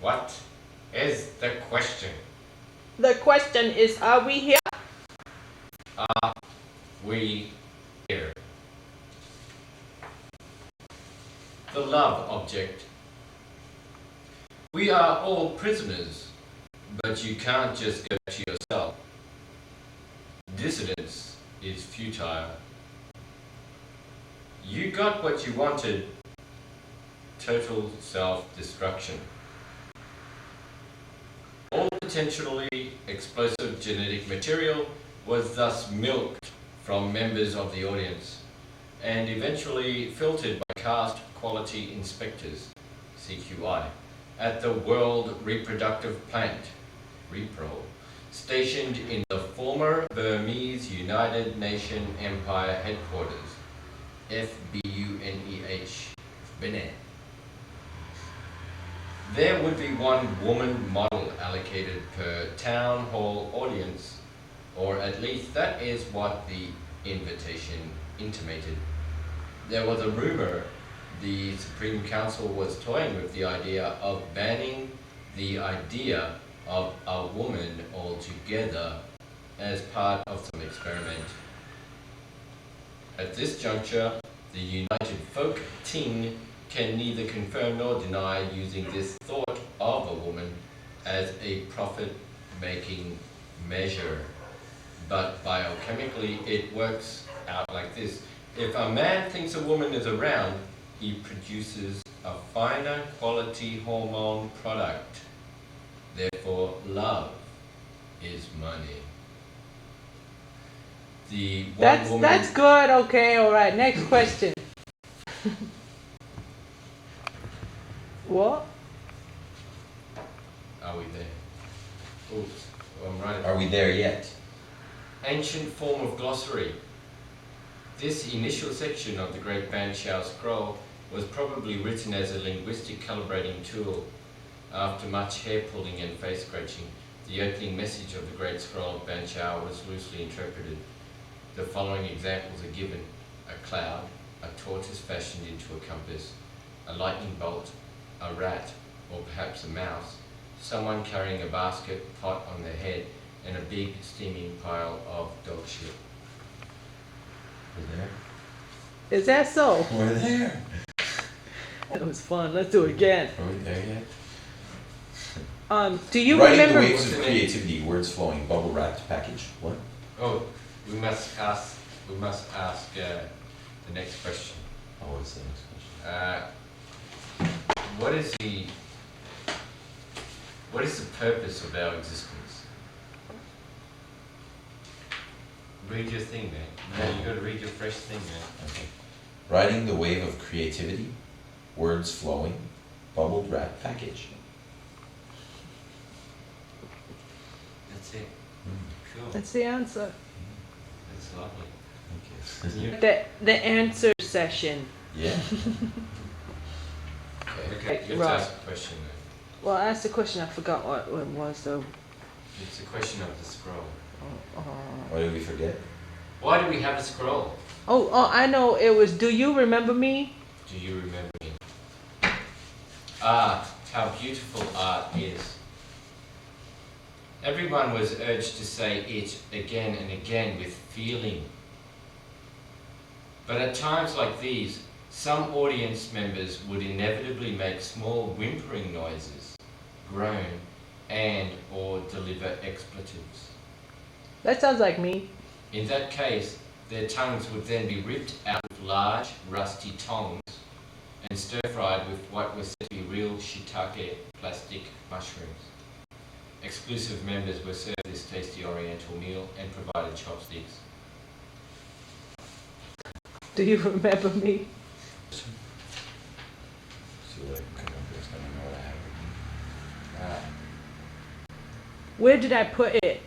What is the question? The question is, are we here? Are we here? The love object. We are all prisoners, but you can't just go to yourself. Dissidence is futile. You got what you wanted. Total self-destruction. All potentially explosive genetic material was thus milked from members of the audience and eventually filtered by caste quality inspectors, CQI, at the World Reproductive Plant, REPRO, stationed in the former Burmese United Nation Empire headquarters, FBUNEH, Benin. There would be one woman model allocated per town hall audience, or at least that is what the invitation intimated. There was a rumor the Supreme Council was toying with the idea of banning the idea of a woman altogether as part of some experiment. At this juncture, the United Folk Ting can neither confirm nor deny using this thought of a woman as a profit-making measure. But biochemically, it works out like this. If a man thinks a woman is around, he produces a finer quality hormone product. Therefore, love is money. The one woman... That's good. Okay, all right. Next question. What? Are we there? Oops, I'm right. Are we there yet? Ancient form of glossary. This initial section of the Great Banciao Scroll was probably written as a linguistic calibrating tool. After much hair pulling and face scratching, the opening message of the Great Scroll of Banciao was loosely interpreted. The following examples are given: a cloud, a tortoise fashioned into a compass, a lightning bolt, a rat, or perhaps a mouse, someone carrying a basket pot on their head, and a big steaming pile of dog shit. We're there. Is that so? We're there. That was fun. Let's do it again. Are we there yet? Do you Riding remember? the waves of creativity, words flowing, bubble wrapped package. What? Oh, we must ask the next question. Oh, what's the next question? What is the purpose of our existence? Read your thing, man. No, you got to read your fresh thing, man. Okay. Riding the wave of creativity, words flowing, bubble wrap package. That's it. Cool. That's the answer. That's lovely. Okay. The answer session. Yeah. Okay, you have Right. to ask a question, man. Well, I asked the question. I forgot what it was though. It's a question of the scroll. What did we forget? Why do we have a scroll? Oh, I know. It was. Do you remember me? Do you remember me? Art, how beautiful art is. Everyone was urged to say it again and again with feeling. But at times like these, some audience members would inevitably make small whimpering noises, groan, and or deliver expletives. That sounds like me. In that case, their tongues would then be ripped out with large, rusty tongs and stir-fried with what was said to be real shiitake plastic mushrooms. Exclusive members were served this tasty oriental meal and provided chopsticks. Do you remember me? See what I can come up with. I don't know what I have. Where did I put it?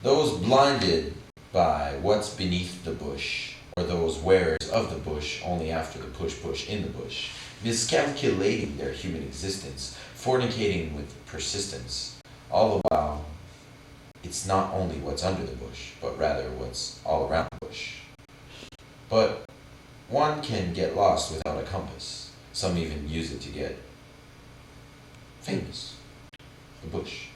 Those blinded by what's beneath the bush, or those wearers of the bush only after the push in the bush, miscalculating their human existence, fornicating with persistence, all the while it's not only what's under the bush, but rather what's all around the bush. But One can get lost without a compass. Some even use it to get famous. The bush.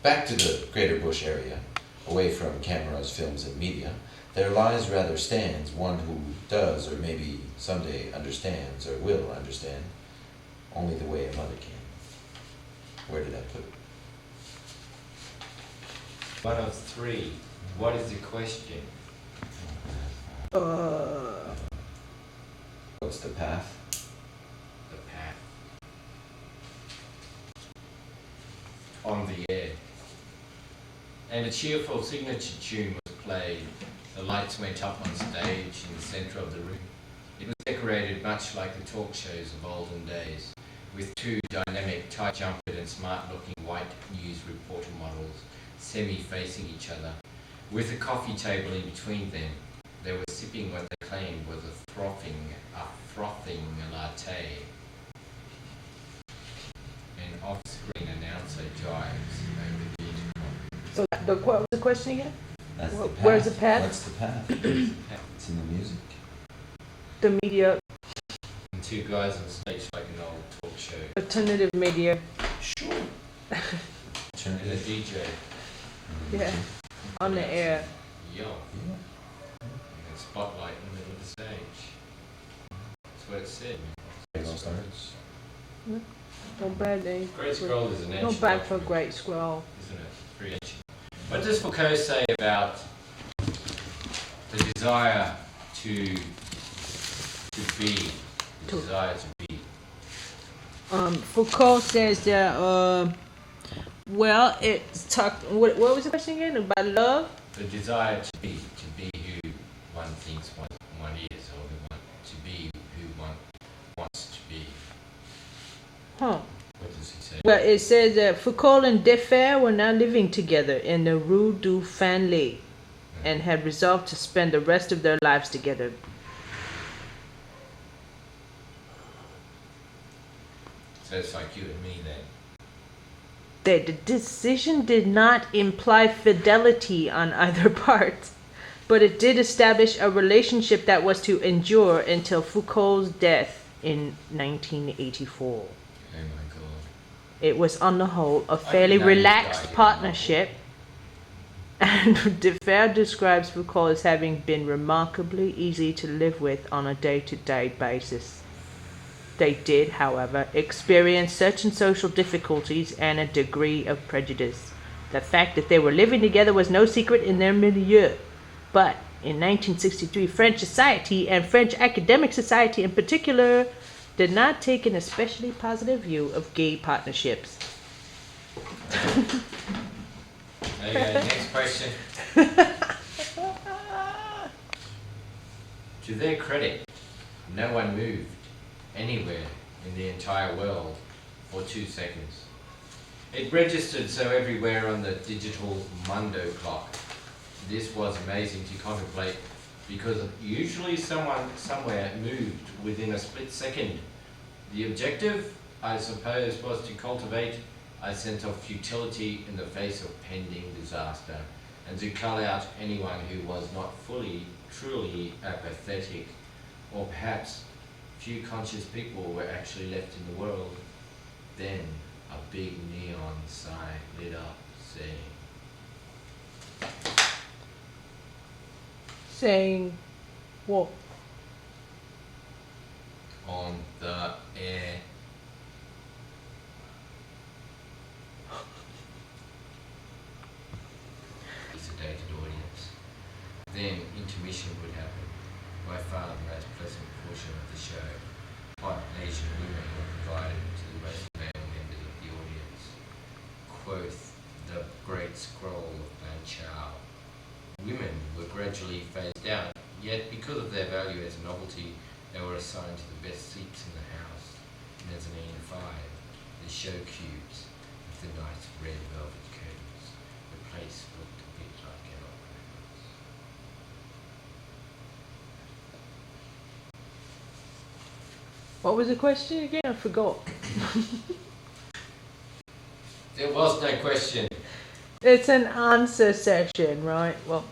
Back to the greater bush area, away from cameras, films, and media, there lies rather stands one who does, or maybe someday understands, or will understand, only the way a mother can. Where did I put it? One of three. What is the question? What's the path? The path. On the air. And a cheerful signature tune was played. The lights went up on stage in the centre of the room. It was decorated much like the talk shows of olden days, with two dynamic, tight-jumpered and smart-looking white news reporter models semi-facing each other. With a coffee table in between them, they were sipping what they claimed was a frothing latte. An off-screen announcer jives over the intercom. So what was the question again? That's the path. Where's the path? What's the path? It's in the music. The media, And two guys on stage like an old talk show. alternative media. Sure. And a DJ. Yeah. On the air. Yo. Yeah. And a spotlight in the middle of the stage. That's what it said. It all starts. Not bad, eh? Great Scroll is an ancient Not bad for a document, great scroll. isn't it? Very ancient. What does Foucault say about the desire to be? The To- desire to be. Foucault says that, well, it's talked. What was the question again? About love? The desire to be who one thinks one is, or to be who one wants to be. Huh. What does he say? Well, it says that Foucault and Defer were now living together in the Rue du Fanley and had resolved to spend the rest of their lives together. So it's like you and me then. That the decision did not imply fidelity on either part, but it did establish a relationship that was to endure until Foucault's death in 1984. Oh my god. It was, on the whole, a I fairly didn't know you relaxed died. partnership, and Defer describes Foucault as having been remarkably easy to live with on a day-to-day basis. They did, however, experience certain social difficulties and a degree of prejudice. The fact that they were living together was no secret in their milieu, but in 1963, French society, and French academic society in particular, did not take an especially positive view of gay partnerships. Okay, next question. To their credit, no one moved anywhere in the entire world for 2 seconds. It registered so everywhere on the digital Mundo clock. This was amazing to contemplate because usually someone somewhere moved within a split second. The objective, I suppose, was to cultivate a sense of futility in the face of pending disaster and to cull out anyone who was not fully, truly apathetic, or perhaps few conscious people were actually left in the world. Then a big neon sign lit up Saying, what? on the air. A sedated audience. Then intermission would happen. By far the most pleasant portion of the show. Hot Asian women were provided to the most male members of the audience. Quoth the great scroll of Banciao. Women were gradually phased out, yet because of their value as a novelty, they were assigned to the best seats in the house. Mezzanine 5, the show cubes with the nice red velvet curtains. The place looked a bit like an opera house. What was the question again? I forgot. There was no question. It's an answer session, right? Well,